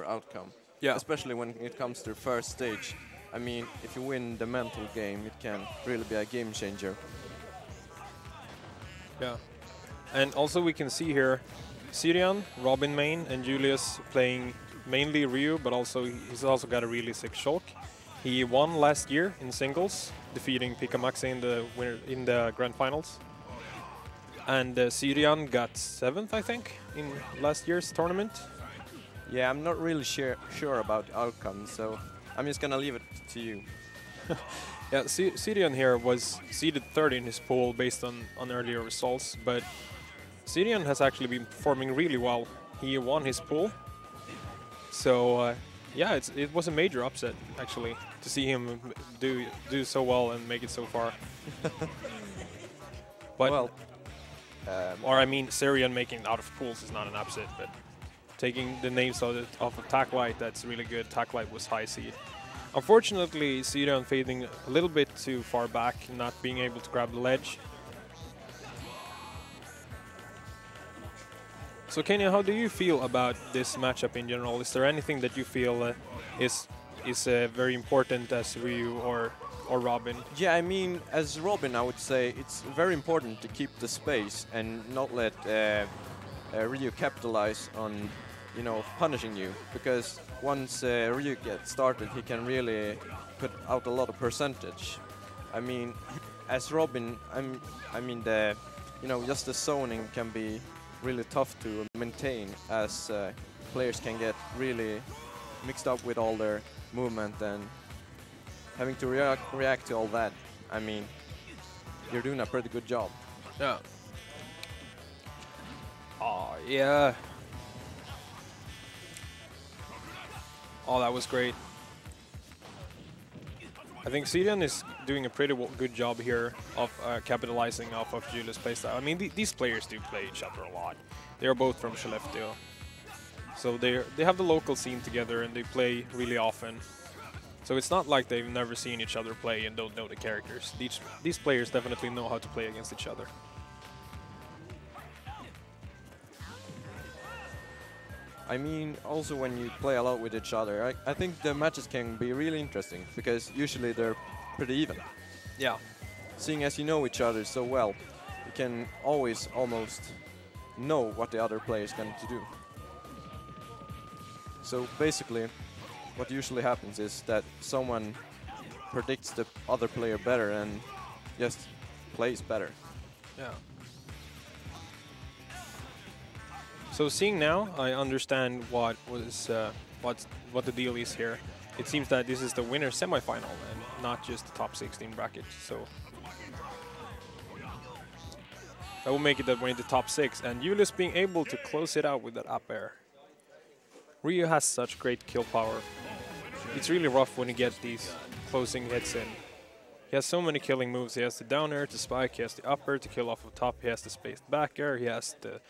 outcome. Yeah. Especially when it comes to the first stage. I mean, if you win the mental game, it can really be a game changer. Yeah. And also we can see here Zyrian, Robin main, and Julius playing mainly Ryu, but also he's also got a really sick Shulk. He won last year in singles, defeating Picamaxe in the grand finals. And Zyrian got 7th, I think, in last year's tournament. Yeah, I'm not really sure about the outcome, so I'm just gonna leave it to you. Yeah, Zyrian here was seeded 3rd in his pool based on earlier results, but Zyrian has actually been performing really well. He won his pool, so yeah, it was a major upset actually to see him do so well and make it so far. But Well, or I mean, Zyrian making out of pools is not an upset, but taking the names off of Tacklight, that's really good. Tacklight was high seed. Unfortunately, Zyrian fading a little bit too far back, not being able to grab the ledge. So Kenya, how do you feel about this matchup in general? Is there anything that you feel is very important as Ryu or Robin? yeah, I mean, as Robin, I would say it's very important to keep the space and not let Ryu capitalize on, you know, punishing you, because once Ryu gets started, he can really put out a lot of percentage. I mean, as Robin, I mean, just the zoning can be really tough to maintain, as players can get really mixed up with all their movement and having to react to all that. I mean, you're doing a pretty good job. Yeah. Oh, yeah. Oh, that was great. I think Zyrian is doing a pretty good job here of capitalizing off of Julius' playstyle. I mean, these players do play each other a lot. They are both from Skellefteå. So they have the local scene together and they play really often. So it's not like they've never seen each other play and don't know the characters. These players definitely know how to play against each other. I mean, also when you play a lot with each other, I think the matches can be really interesting, because usually they're pretty even. Yeah. Seeing as you know each other so well, you can always almost know what the other player is going to do. So basically, what usually happens is that someone predicts the other player better and just plays better. Yeah. So seeing now, I understand what the deal is here. It seems that this is the winner semifinal and not just the top 16 bracket. So that will make it that we're in the top 6, and Julius being able to close it out with that up air. Ryu has such great kill power. It's really rough when you get these closing hits in. He has so many killing moves. He has the down air to spike, he has the up air to kill off of top, he has the spaced back air, he has the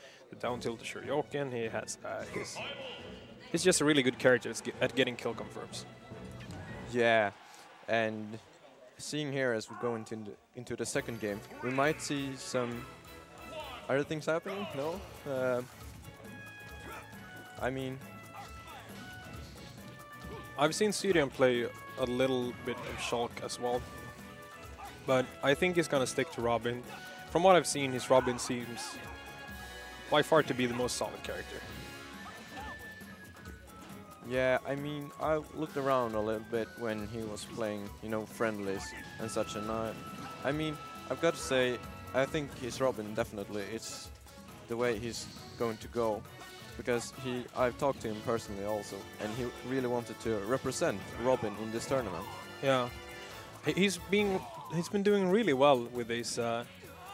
down tilt to Shoryuken, he has he's just a really good character at getting kill confirms. Yeah, and seeing here as we go into the second game, we might see some other things happening. No, I mean, I've seen Zyrian play a little bit of Shulk as well, but I think he's gonna stick to Robin. From what I've seen, his Robin seems by far to be the most solid character. yeah, I mean, I looked around a little bit when he was playing, you know, friendlies and such, and I mean, I've got to say, I think his Robin definitely is the way he's going to go, because I've talked to him personally also, and he really wanted to represent Robin in this tournament. Yeah, he's been doing really well with these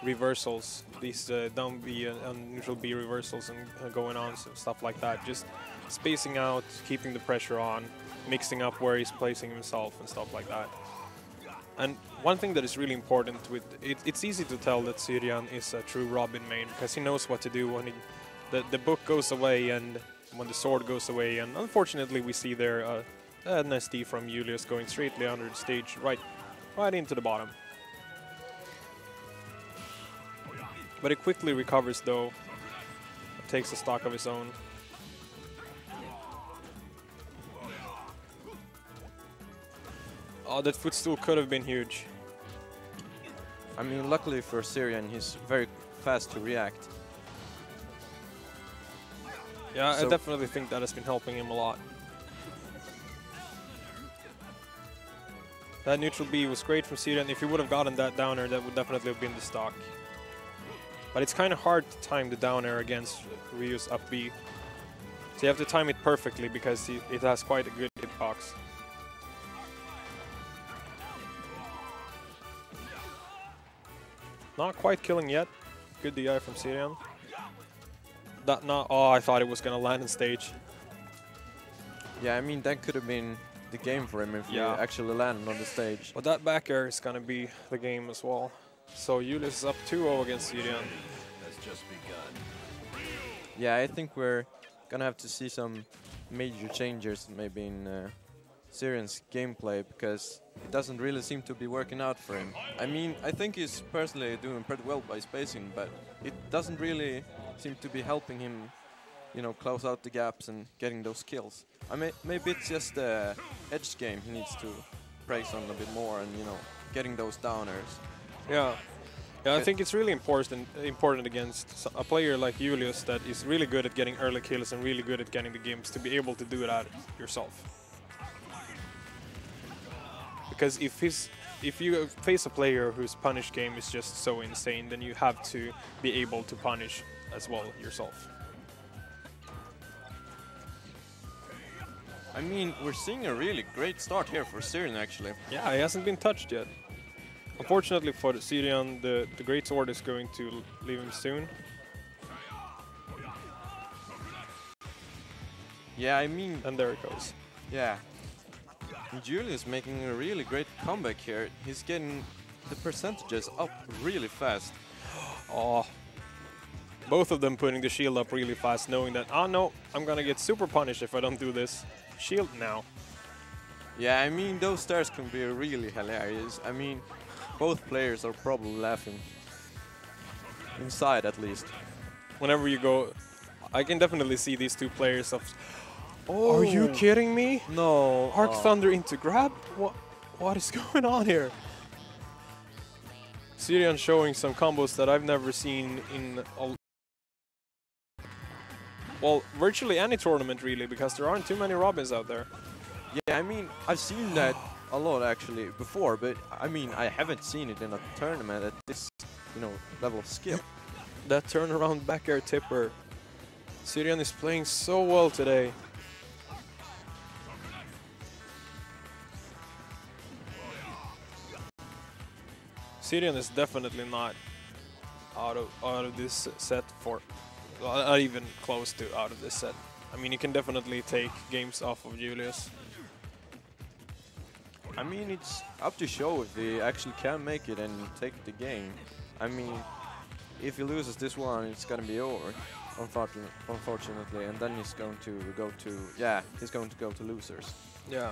reversals, these down B and neutral B reversals and going on, so stuff like that. Just spacing out, keeping the pressure on, mixing up where he's placing himself and stuff like that. And one thing that is really important with it's easy to tell that Zyrian is a true Robin main, because he knows what to do when the book goes away and when the sword goes away. And unfortunately, we see there an SD from Julius going straightly under the stage, right into the bottom. But he quickly recovers though, takes a stock of his own. Oh, that footstool could have been huge. I mean, luckily for Zyrian, he's very fast to react. Yeah, So I definitely think that has been helping him a lot. That neutral B was great from Zyrian. If he would have gotten that down air, that would definitely have been the stock. But it's kind of hard to time the down air against Ryu's up B. So you have to time it perfectly because it has quite a good hitbox. Not quite killing yet. Good DI from Zyrian. Oh, I thought it was gonna land on stage. yeah, I mean, that could have been the game for him if he actually landed on the stage. But that back air is gonna be the game as well. So Julius is up 2-0 against Zyrian. Yeah, I think we're gonna have to see some major changes maybe in Zyrian's gameplay, because it doesn't really seem to be working out for him. I mean, I think he's personally doing pretty well by spacing, but it doesn't really seem to be helping him, you know, close out the gaps and getting those kills. I mean, maybe it's just the edge game he needs to praise on a bit more, and, you know, getting those downers. Yeah. Yeah, I think it's really important against a player like Julius that is really good at getting early kills and really good at getting the games to be able to do that yourself. Because if you face a player whose punish game is just so insane, then you have to be able to punish as well yourself. I mean, we're seeing a really great start here for Zyrian, actually. Yeah, he hasn't been touched yet. Unfortunately for Zyrian, the Great Sword is going to leave him soon. Yeah, I mean... And there it goes. Yeah. Julius making a really great comeback here. He's getting the percentages up really fast. Oh. Both of them putting the shield up really fast, knowing that, oh no, I'm gonna get super punished if I don't do this. Shield now. Yeah, I mean, those stars can be really hilarious. I mean, both players are probably laughing. Inside, at least. Whenever you go, I can definitely see these two players of... Oh. Are you kidding me? No. Arc Thunder into grab? What is going on here? Zyrian showing some combos that I've never seen in well, virtually any tournament really, because there aren't too many Robins out there. Yeah, I mean, I've seen that a lot actually before, but I mean, I haven't seen it in a tournament at this, you know, level of skill. That turnaround back air tipper. Zyrian is playing so well today. Zyrian is definitely not out of this set for, not even close to out of this set. I mean, he can definitely take games off of Julius. I mean, it's up to show if he actually can make it and take the game. I mean, if he loses this one, it's gonna be over, unfortunately, and then he's going to go to, yeah, he's going to go to losers. Yeah.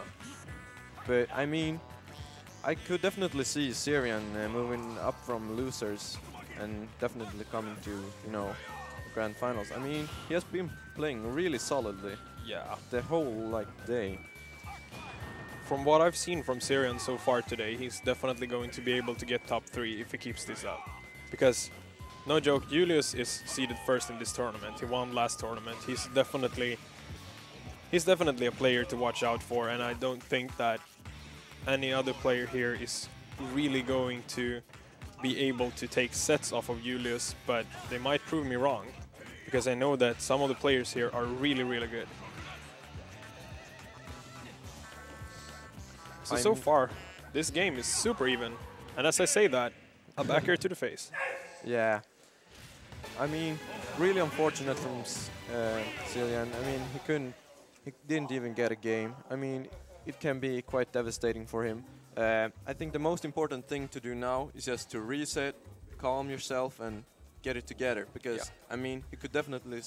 But I mean, I could definitely see Zyrian moving up from losers and definitely coming to, you know, grand finals. I mean, he has been playing really solidly. Yeah. The whole, like, day. From what I've seen from Zyrian so far today, he's definitely going to be able to get top 3 if he keeps this up. Because, no joke, Julius is seeded first in this tournament. He won last tournament. He's definitely a player to watch out for, and I don't think that any other player here is really going to be able to take sets off of Julius, but they might prove me wrong, because I know that some of the players here are really, really good. So far, this game is super even, and as I say that, a back air to the face. Yeah. I mean, really unfortunate from Zyrian. I mean, he didn't even get a game. I mean, it can be quite devastating for him. I think the most important thing to do now is just to reset, calm yourself, and get it together. Because I mean, we could definitely